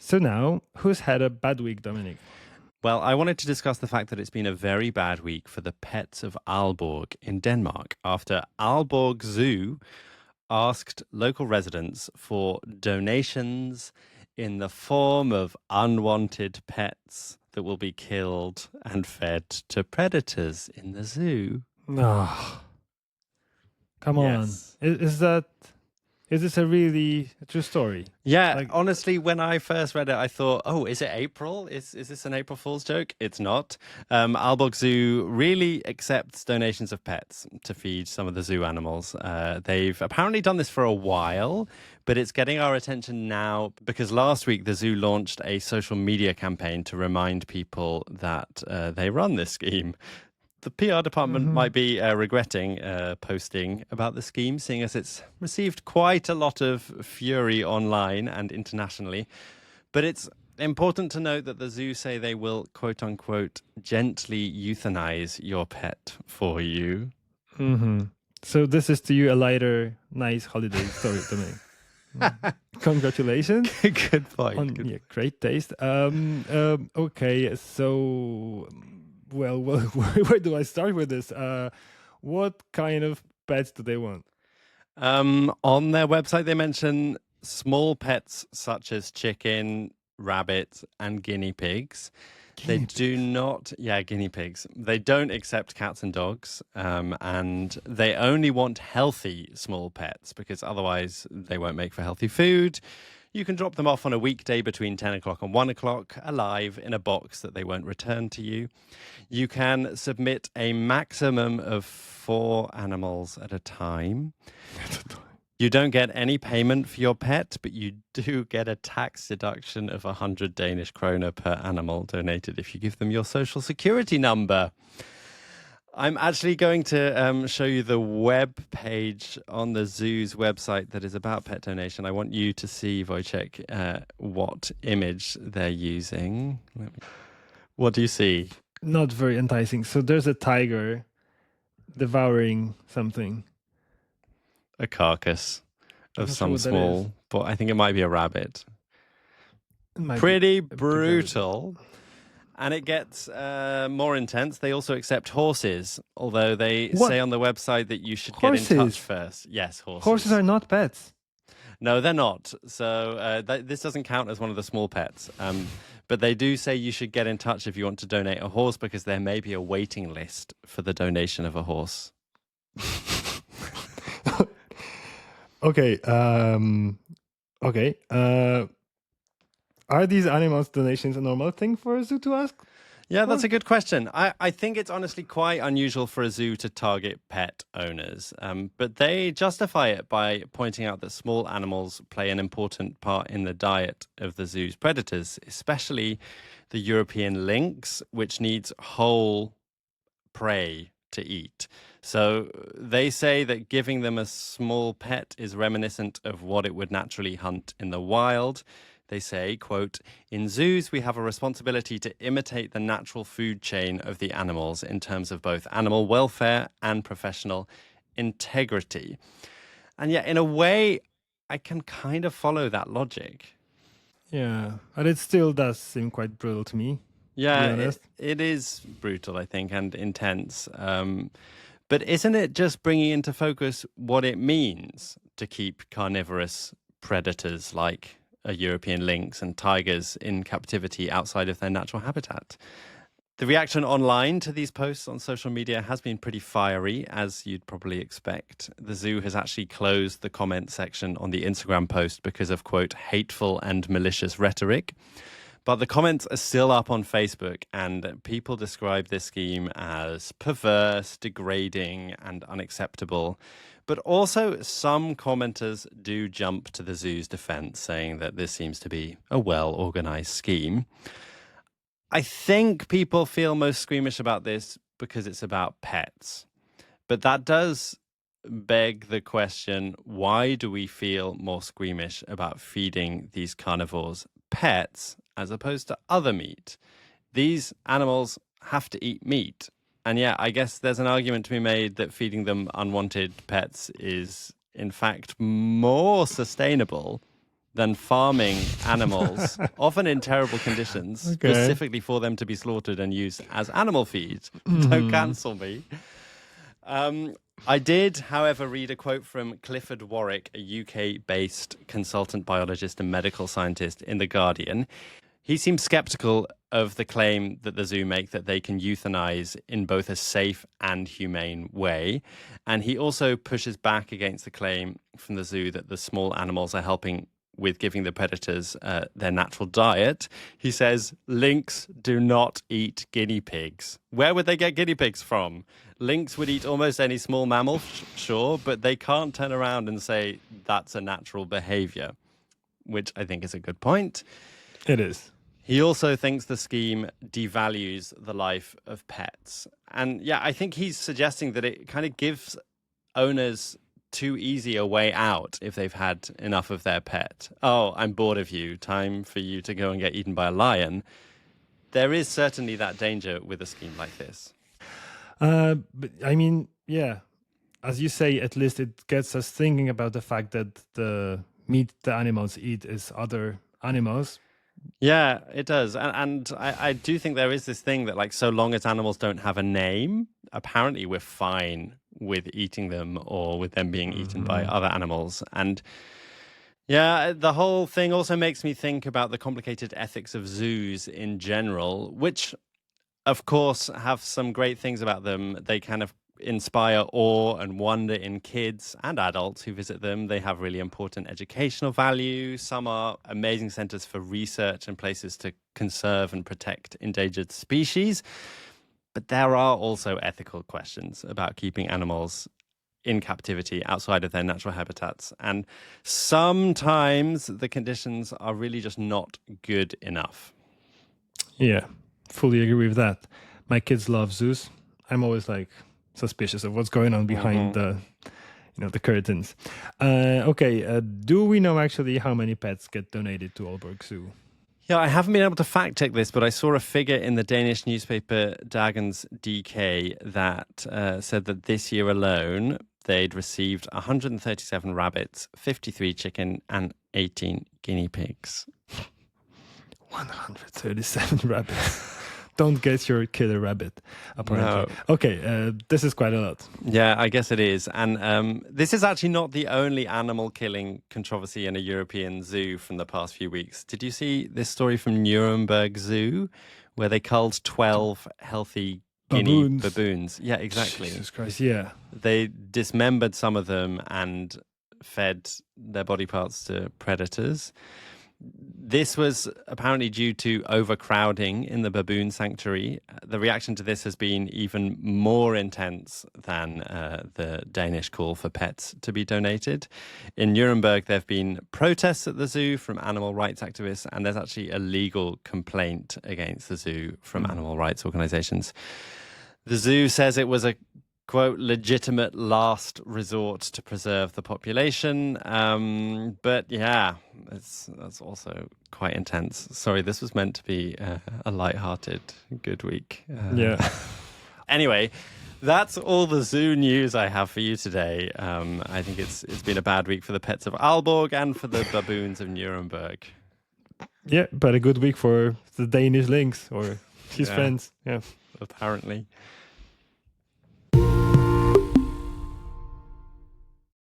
So now, who's had a bad week, Dominic? Well, I wanted to discuss the fact that it's been a very bad week for the pets of Aalborg in Denmark after Aalborg Zoo asked local residents for donations in the form of unwanted pets that will be killed and fed to predators in the zoo. Oh, come on. Yes. Is this a really true story? Yeah, honestly, when I first read it, I thought, oh, is it April? Is this an April Fool's joke? It's not. Aalborg Zoo really accepts donations of pets to feed some of the zoo animals. They've apparently done this for a while, but it's getting our attention now because last week the zoo launched a social media campaign to remind people that they run this scheme. The PR department might be regretting posting about the scheme, seeing as it's received quite a lot of fury online and internationally. But it's important to note that the zoo say they will, quote unquote, gently euthanize your pet for you. So this is to you a lighter, nice holiday story to me. Congratulations. Good point. Yeah, great taste. Okay, so... Well, where do I start with this? What kind of pets do they want? On their website, they mention small pets such as chicken, rabbit, and guinea pigs. Guinea pigs. They don't accept cats and dogs, and they only want healthy small pets because otherwise they won't make for healthy food. You can drop them off on a weekday between 10 o'clock and 1 o'clock, alive in a box that they won't return to you. You can submit a maximum of 4 animals at a time. You don't get any payment for your pet, but you do get a tax deduction of 100 Danish kroner per animal donated if you give them your social security number. I'm actually going to show you the web page on the zoo's website that is about pet donation. I want you to see, Wojciech, what image they're using. What do you see? Not very enticing. So there's a tiger devouring something. A carcass of some small, but I think it might be a rabbit. Pretty brutal. And it gets more intense. They also accept horses, although they say on the website that you should get in touch first. Yes, horses. Horses are not pets. No, they're not. So this doesn't count as one of the small pets. But they do say you should get in touch if you want to donate a horse because there may be a waiting list for the donation of a horse. Okay. Are these animals donations a normal thing for a zoo to ask? Yeah, that's a good question. I think it's honestly quite unusual for a zoo to target pet owners, but they justify it by pointing out that small animals play an important part in the diet of the zoo's predators, especially the European lynx, which needs whole prey to eat. So they say that giving them a small pet is reminiscent of what it would naturally hunt in the wild. They say, quote, "In zoos, we have a responsibility to imitate the natural food chain of the animals in terms of both animal welfare and professional integrity." And yet, in a way, I can kind of follow that logic. Yeah, but it still does seem quite brutal to me. Yeah, it is brutal, I think, and intense. But isn't it just bringing into focus what it means to keep carnivorous predators like a European lynx and tigers in captivity outside of their natural habitat? The reaction online to these posts on social media has been pretty fiery, as you'd probably expect. The zoo has actually closed the comment section on the Instagram post because of, quote, hateful and malicious rhetoric. But the comments are still up on Facebook, and people describe this scheme as perverse, degrading, and unacceptable. But also, some commenters do jump to the zoo's defense, saying that this seems to be a well-organized scheme. I think people feel most squeamish about this because it's about pets. But that does beg the question, why do we feel more squeamish about feeding these carnivores pets as opposed to other meat? These animals have to eat meat. And yeah, I guess there's an argument to be made that feeding them unwanted pets is, in fact, more sustainable than farming animals, often in terrible conditions, specifically for them to be slaughtered and used as animal feed. Don't cancel me. I did, however, read a quote from Clifford Warwick, a UK-based consultant biologist and medical scientist in The Guardian. He seems skeptical of the claim that the zoo make that they can euthanize in both a safe and humane way. And he also pushes back against the claim from the zoo that the small animals are helping with giving the predators their natural diet. He says, lynx do not eat guinea pigs. Where would they get guinea pigs from? Lynx would eat almost any small mammal, sure, but they can't turn around and say that's a natural behavior, which I think is a good point. It is. He also thinks the scheme devalues the life of pets. And yeah, I think he's suggesting that it kind of gives owners too easy a way out if they've had enough of their pet. Oh, I'm bored of you. Time for you to go and get eaten by a lion. There is certainly that danger with a scheme like this. But I mean, yeah, as you say, at least it gets us thinking about the fact that the meat the animals eat is other animals. Yeah, it does. And I do think there is this thing that, like, so long as animals don't have a name, apparently we're fine with eating them or with them being eaten by other animals. And yeah, the whole thing also makes me think about the complicated ethics of zoos in general, which, of course, have some great things about them. They kind of inspire awe and wonder in kids and adults who visit them. They have really important educational value. Some are amazing centers for research and places to conserve and protect endangered species. But there are also ethical questions about keeping animals in captivity outside of their natural habitats. And sometimes the conditions are really just not good enough. Yeah, fully agree with that. My kids love zoos. I'm always like suspicious of what's going on behind the curtains. Do we know actually how many pets get donated to Aalborg Zoo? Yeah, I haven't been able to fact check this, but I saw a figure in the Danish newspaper Dagens DK that said that this year alone they'd received 137 rabbits, 53 chicken, and 18 guinea pigs. 137 rabbits. Don't get your killer rabbit, apparently. No. Okay, this is quite a lot. Yeah, I guess it is. And this is actually not the only animal killing controversy in a European zoo from the past few weeks. Did you see this story from Nuremberg Zoo, where they culled 12 healthy guinea baboons? Yeah, exactly. Jesus Christ, yeah. They dismembered some of them and fed their body parts to predators. This was apparently due to overcrowding in the baboon sanctuary. The reaction to this has been even more intense than the Danish call for pets to be donated. In Nuremberg, there have been protests at the zoo from animal rights activists, and there's actually a legal complaint against the zoo from animal rights organizations. The zoo says it was a quote, legitimate last resort to preserve the population. But yeah, that's also quite intense. Sorry, this was meant to be a lighthearted, good week. Yeah. Anyway, that's all the zoo news I have for you today. I think it's been a bad week for the pets of Aalborg and for the baboons of Nuremberg. Yeah, but a good week for the Danish lynx or his friends. Yeah, apparently.